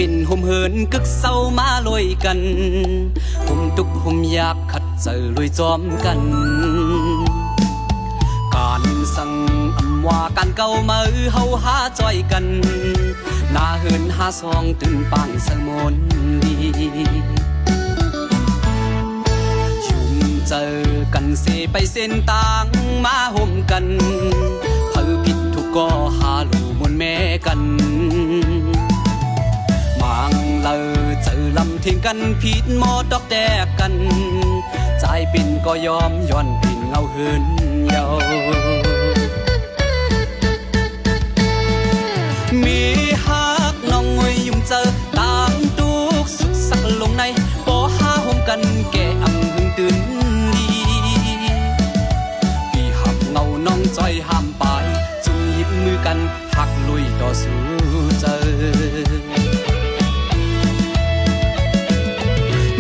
เป็นห่มเหินกึกเศร้ามาลอยกันห่มทุกห่มยากขัดเจอลอยจอมกันการสั่งอำว่าการเก่ามาเฮาหาจอยกันหน้าเหินหาซองตื่นปังสมนดีชุมเจอกันเสไปเส้นต่างมาห่มกันเผอผิดทุกก็หาลูมนแม่กันมังเลอเจอลำเทียงกันผิดหมดดอกแดกกันใจปิ่นก็ยอมย้อนปิ่นเงาเหินเยามีฮักน้องงวยยุ่มเจอตามตุกสุขสักลงในบ่หาห่มกันแก่อำหึงตื่นดีพี่หักเงาน้องจอยห้ามไปจุงหยิบมือกันหักลุยต่อสู้เจอ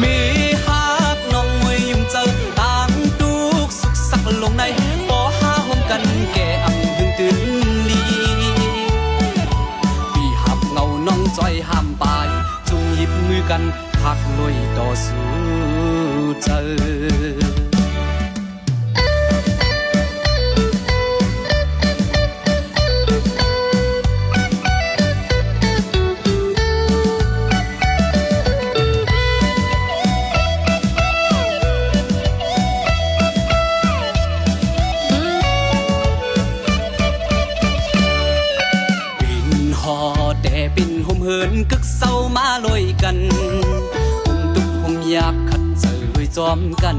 มีฮักน้องงวยยุ่มเจอตามตุกสุขสักลงในบ่หาห่มกันแก่อำหึงตื่นน้องจอยห้ามไปจุงหยิบมือกันหักลุยต่อสู้เจอเป็นห่มเหินกึกเศร้ามาลอยกันห่มทุกห่มยากขัดเจอลอยจอมกัน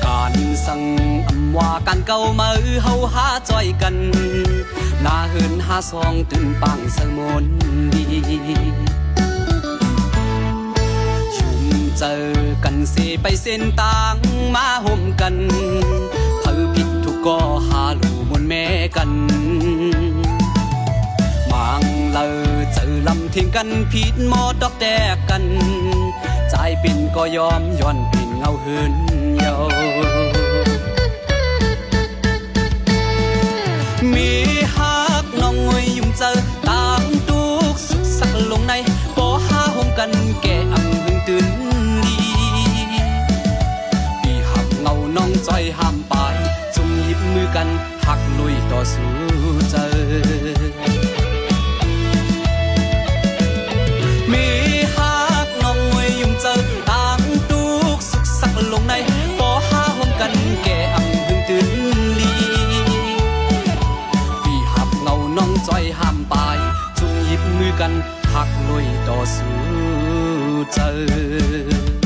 การสั่งอำว่าการเก่ามาเฮาหาจอยกันหน้าเหินหาซองตื่นปังสมนดีชุมเจอกันเสไปเส้นต่างมาห่มกันเผอผิดทุกก็หาลูมนแม่กันมังเลอเจอลำเทียงกันผิดหมดดอกแดกกันใจปิ่นก็ยอมย้อนปิ่นเงาเหินเยามีฮักน้องงวยยุ่มเจอตามตุกสุขสักลงในบ่หาห่มกันแก่อำหึงตื่นดีพี่หักเงาน้องจอยห้ามไปจุงหยิบมือกันหักลุยต่อสู้เจอมีฮักน้องงวยยุ่มเจอตามตุกสุขสักลงในบ่หาห่มกันแก่อำหึงตื่นลีพี่หักเงาน้องจอยห้ามไปจุงหยิบมือกันหักลุยต่อสู้เจอ